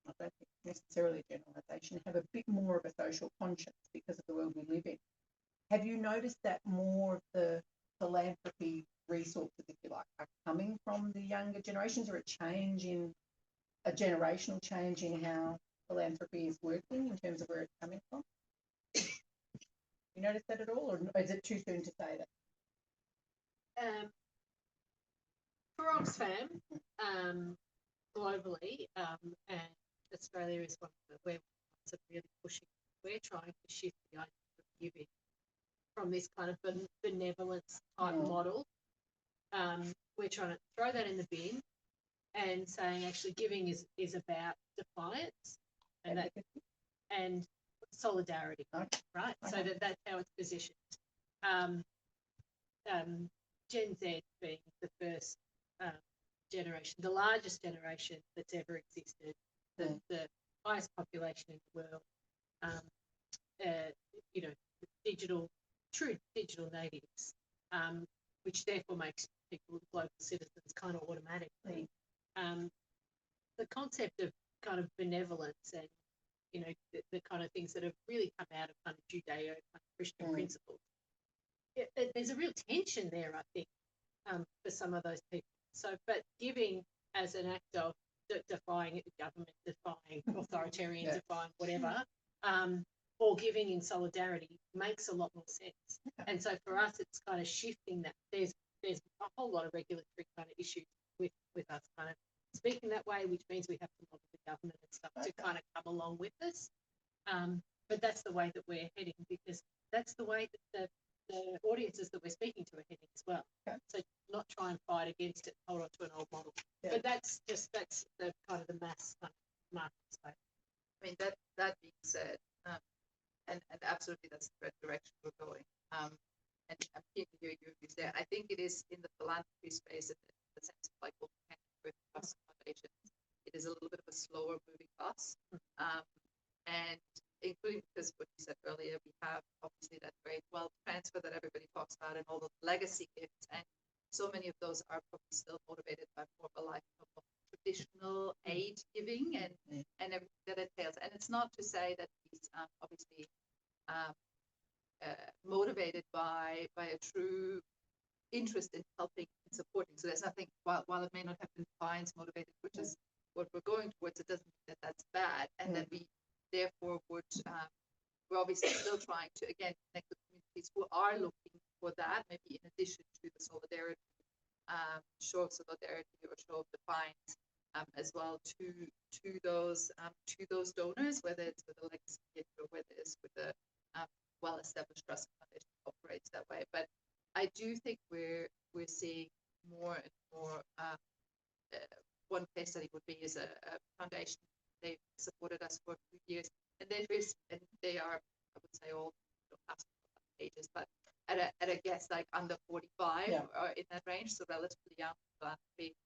I don't think necessarily a generalisation, have a bit more of a social conscience because of the world we live in. Have you noticed that more of the philanthropy resources, if you like, are coming from the younger generations, or a generational change in how philanthropy is working in terms of where it's coming from? You notice that at all, or is it too soon to say that? For Oxfam, globally, and Australia is one of the where we're really pushing. We're trying to shift the idea of giving from this kind of benevolence type model. We're trying to throw that in the bin and saying actually giving is about defiance and solidarity, right? So that's how it's positioned. Gen Z being the first generation, the largest generation that's ever existed, the highest population in the world, true digital natives, which therefore makes people global citizens kind of automatically. The concept of kind of benevolence and, the kind of things that have really come out of kind of Judeo kind of Christian principles. There's a real tension there, I think, for some of those people. So, but giving as an act of defying government, defying authoritarian, defying whatever, or giving in solidarity makes a lot more sense. And so for us, it's kind of shifting that. There's a whole lot of regulatory kind of issues with us kind of speaking that way, which means we have to lobby the government and stuff to kind of come along with us. But that's the way that we're heading, because that's the way that the audiences that we're speaking to are heading as well. So not try and fight against it, hold on to an old model. But that's the kind of the mass kind of market space. I mean, that being said, and absolutely that's the direction we're going. And I'm keen to hear your views there. I think it is in the philanthropy space, in the sense of like what we can do with trust foundations, it is a little bit of a slower moving bus. And including because what you said earlier, we have obviously that great wealth transfer that everybody talks about and all the legacy gifts. And so many of those are probably still motivated by more of a lifetime of traditional aid giving and everything that entails. And it's not to say that he's obviously motivated by a true interest in helping and supporting. So there's nothing, while it may not have been defiance motivated, which is what we're going towards, it doesn't mean that that's bad. And that we therefore would, we're obviously still trying to, again, connect with communities who are looking for that, maybe in addition to the solidarity, show of solidarity or show of defiance, as well to those donors, whether it's with a legacy gift or whether it's with a well-established trust foundation that operates that way. But I do think we're seeing more and more. One case study would be is a foundation. They've supported us for 2 years, and they are, I would say, all ages, but at a guess like under 45 or in that range, so relatively young philanthropy.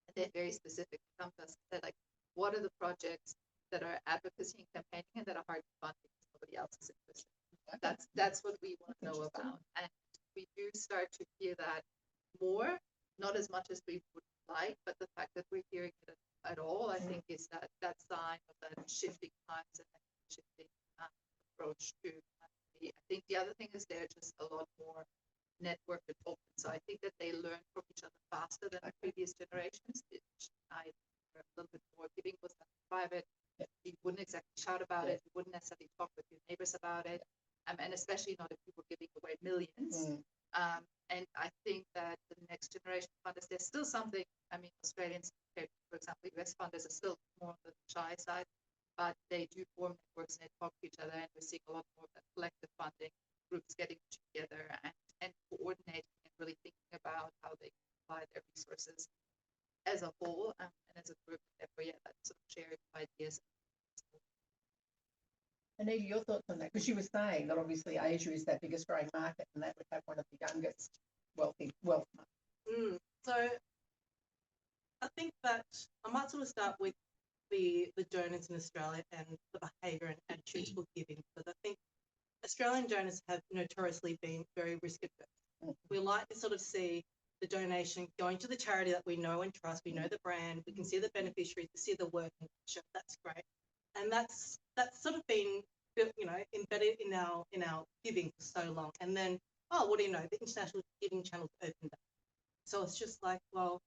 And they're very specific to come to us and say, like, what are the projects that are advocacy and campaigning and that are hard to fund because nobody else is interested? That's what we want to know about. And we do start to hear that more, not as much as we would like, but the fact that we're hearing it at all, I think, is that sign of that shifting times and that shifting approach to humanity. I think the other thing is they're just a lot more networked and open. So I think that they learn from each other faster than the previous generations. I a little bit more giving was private. You wouldn't exactly shout about it. You wouldn't necessarily talk with your neighbors about it. And especially not if you were giving away millions. And I think that the next generation of funders, there's still something, I mean, Australians, for example, US funders are still more on the shy side, but they do form networks and they talk to each other, and we're seeing a lot more of that collective funding, groups getting together and coordinating and really thinking about how they can apply their resources as a whole and as a group. Therefore, that sort of sharing of ideas, Anita, your thoughts on that? Because you were saying that obviously Asia is that biggest growing market, and that would have one of the youngest wealth markets. So I think that I might sort of start with the donors in Australia and the behaviour and attitudes for giving, because I think Australian donors have notoriously been very risk averse. We like to sort of see the donation going to the charity that we know and trust. We know the brand, we can see the beneficiaries, we see the work, and that's great. And that's sort of been, embedded in our giving for so long. And then, oh, what do you know? The international giving channels opened up. So it's just like, well,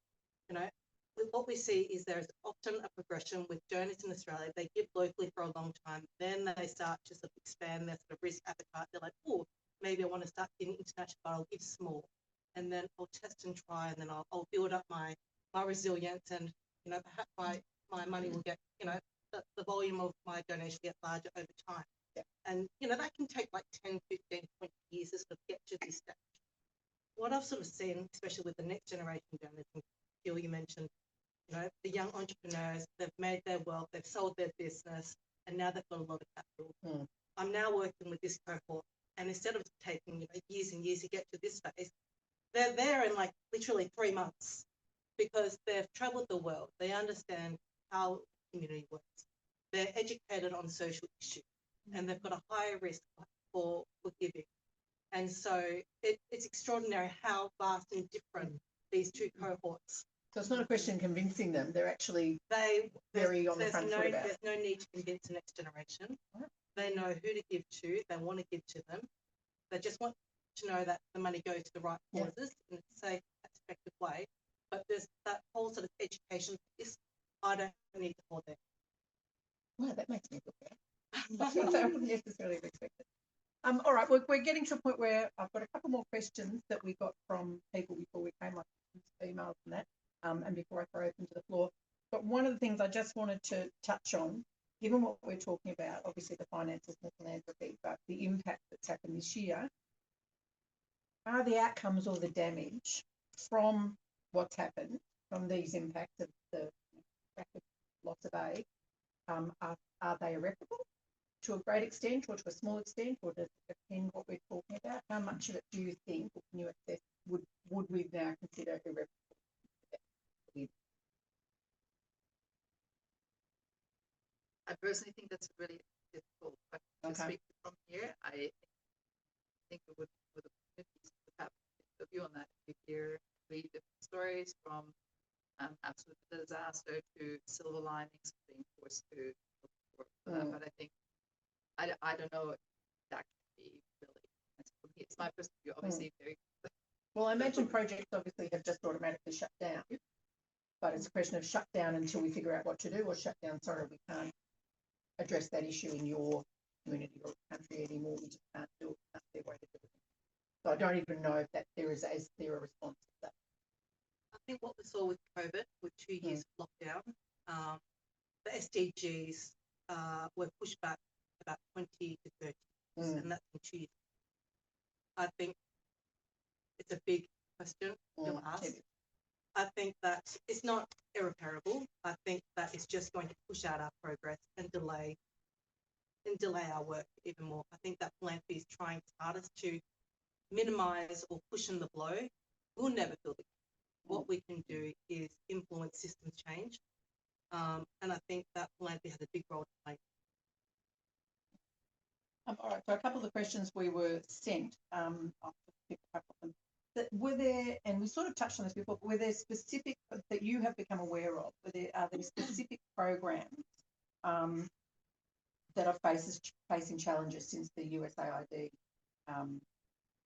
what we see is there is often a progression with donors in Australia. They give locally for a long time, then they start to sort of expand their sort of risk appetite. They're like, oh, maybe I want to start giving international, but I'll give small, and then I'll test and try, and then I'll build up my resilience, and perhaps my money will get, the volume of my donation get larger over time. Yeah. And that can take like 10, 15, 20 years to sort of get to this stage. What I've sort of seen, especially with the next generation donors, and Jill, you mentioned, the young entrepreneurs, they've made their wealth, they've sold their business, and now they've got a lot of capital. I'm now working with this cohort, and instead of taking years and years to get to this phase, they're there in like literally 3 months, because they've traveled the world, they understand how community works, they're educated on social issues, and they've got a higher risk for giving. And so it's extraordinary how vast and different these two cohorts. So it's not a question of convincing them. They're actually very on the front foot about it. There's no need to convince the next generation. Right. They know who to give to. They want to give to them. They just want to know that the money goes to the right causes in a safe, effective way. But there's that whole sort of education piece. I don't need to hold that. Wow, that makes me feel better. I wouldn't necessarily have expected. All right, we're getting to a point where I've got a couple more questions that we got from people before we came, like emails and that, and before I throw open to the floor. But one of the things I just wanted to touch on, given what we're talking about, obviously the finances and the philanthropy, but the impact that's happened this year, are the outcomes or the damage from what's happened, from these impacts of the rapid loss of aid, are they irreparable to a great extent or to a small extent, or does it depend what we're talking about? How much of it do you think, or can you assess, would we now consider irreparable? I personally think that's really difficult. But to speak from here, I think it would have a view on that. You read different stories from absolute disaster to silver linings, being forced to look for that. But I think I don't know if that can be really. It's my personal view. Obviously, very. Well, I imagine projects obviously have just automatically shut down, but it's a question of shut down until we figure out what to do, or shut down, sorry, we can't address that issue in your community or country anymore. We just can't do it. That's their way to do it. So I don't even know if that there is a response to that. I think what we saw with COVID, with 2 years of lockdown, the SDGs were pushed back about 20 to 30 years, and that's in 2 years. I think it's a big question you'll ask. I think that it's not irreparable. I think that it's just going to push out our progress and delay our work even more. I think that philanthropy is trying its hardest to minimise or cushion the blow. We'll never feel the pain. What we can do is influence systems change, and I think that philanthropy has a big role to play. All right, so a couple of questions we were sent. I'll pick a couple of them. Were there, and we sort of touched on this before, but were there specific that you have become aware of? Are there specific programs that are facing challenges since the USAID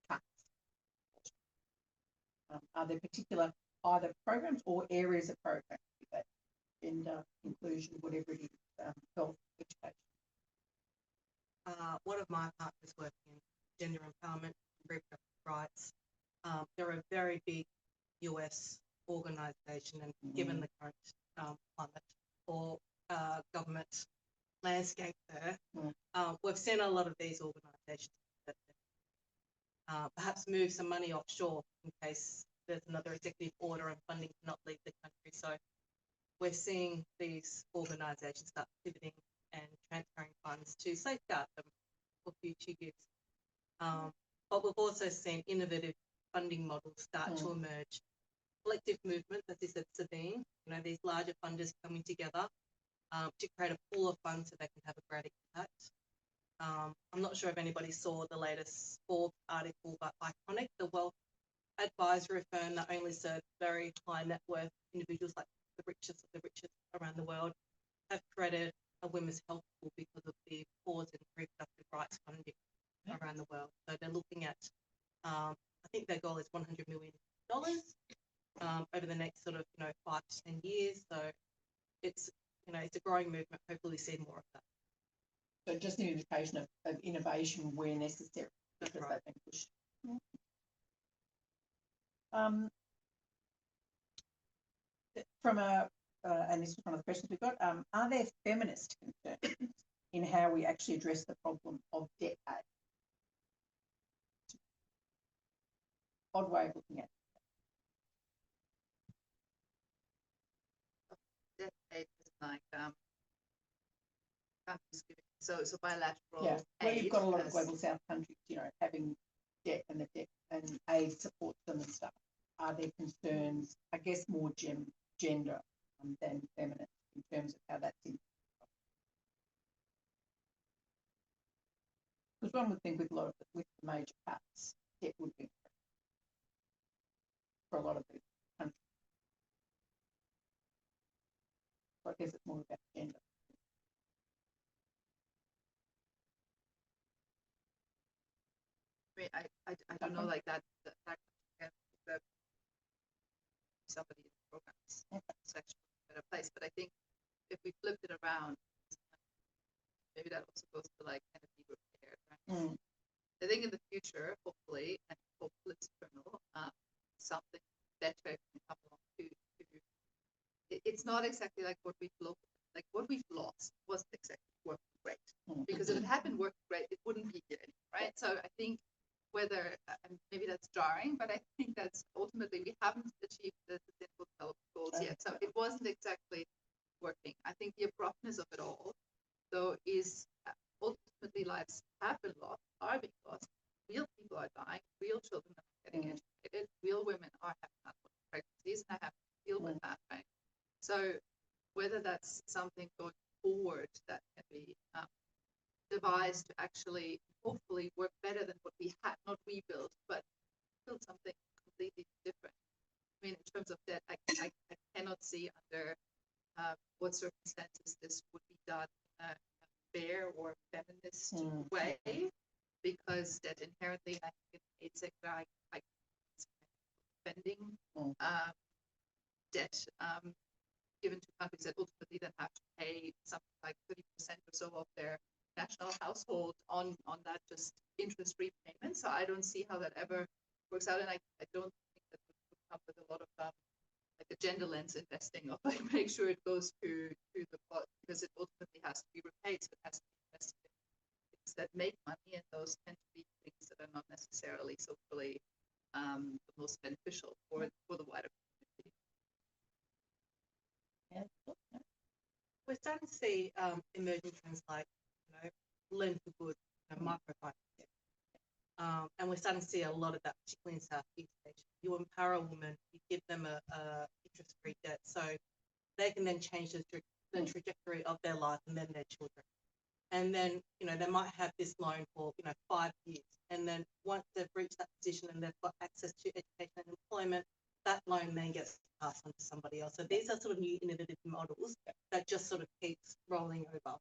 cuts? Are there particular either programs or areas of programs, that gender, inclusion, whatever it is, health, education? One of my partners working in gender empowerment and reproductive rights. They're a very big US organisation, and given the current climate or government landscape there, we've seen a lot of these organisations perhaps move some money offshore in case there's another executive order and funding cannot leave the country. So we're seeing these organisations start pivoting and transferring funds funds to safeguard them for future use. But we've also seen innovative funding models start to emerge. Collective movements, as you said, Sabine, these larger funders coming together to create a pool of funds so they can have a greater impact. I'm not sure if anybody saw the latest Forbes article, but Iconic, the wealth advisory firm that only serves very high net worth individuals, like the richest of the richest around the world, have created a women's health pool because of the pause in reproductive rights funding around the world. So they're looking at, I think their goal is $100 million over the next sort of 5 to 10 years. So it's it's a growing movement. Hopefully, see more of that. So just an indication of innovation where necessary, because right. they've been pushed. From and this is one of the questions we've got, are there feminist concerns in how we actually address the problem of debt aid? Odd way of looking at it. Debt aid is like countries giving, so bilateral Well, aid. you've got a lot of global south countries, having debt and the debt and aid supports them and stuff. Are there concerns, I guess, more gender than feminist in terms of how that's in? Because one would think with the major cuts, debt would be for a lot of these countries. So I guess it's more about gender. I mean, I don't know, like that somebody in the programs is actually a better place. But I think if we flipped it around, maybe that also goes to like kind of be prepared. Right? I think in the future, hopefully, and hopefully it's eternal, something better can come along to it's not exactly like what we've lost. Like what we've lost wasn't exactly working great. Because if it had been working great, it wouldn't be here anymore, right? So I think whether, maybe that's jarring, but I think that's ultimately we haven't achieved the sustainable development goals yet. So it wasn't exactly working. I think the abruptness of it all, though, is ultimately lives have been lost, are being lost. Real people are dying. Real children are getting educated. Real women are having unwanted pregnancies, and I have to deal with that, right? So whether that's something going forward that can be devised to actually hopefully work better than what we had, not rebuild, but build something completely different. I mean, in terms of that, I cannot see under what circumstances this would be done in a fair or feminist way, because that inherently, I think in the aid sector, I spending debt given to countries that ultimately then have to pay something like 30% or so of their national household on that just interest repayment. So I don't see how that ever works out, and I don't think that would come with a lot of like a gender lens investing of like make sure it goes to the pot, because it ultimately has to be repaid, so it has to be invested in things that make money, and those tend to be things that are not necessarily socially the most beneficial for the wider community. We're starting to see emerging trends like lend for good, microfinance, and we're starting to see a lot of that, particularly in Southeast Asia. You empower a woman, you give them a interest-free debt, so they can then change the trajectory of their life and then their children. And then they might have this loan for 5 years, and then once they've reached that position and they've got access to education and employment, that loan then gets passed on to somebody else. So these are sort of new innovative models that just sort of keeps rolling over.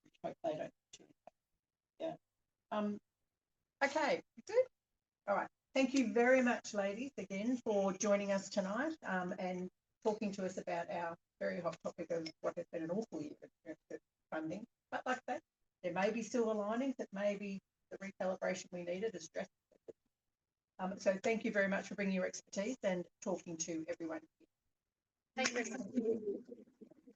Which hope they don't do. Okay, good. All right. Thank you very much, ladies, again for joining us tonight and talking to us about our very hot topic of what has been an awful year in terms of funding. But like that, there may be silver linings. It may be the recalibration we needed as stress. So thank you very much for bringing your expertise and talking to everyone. Thank you very much.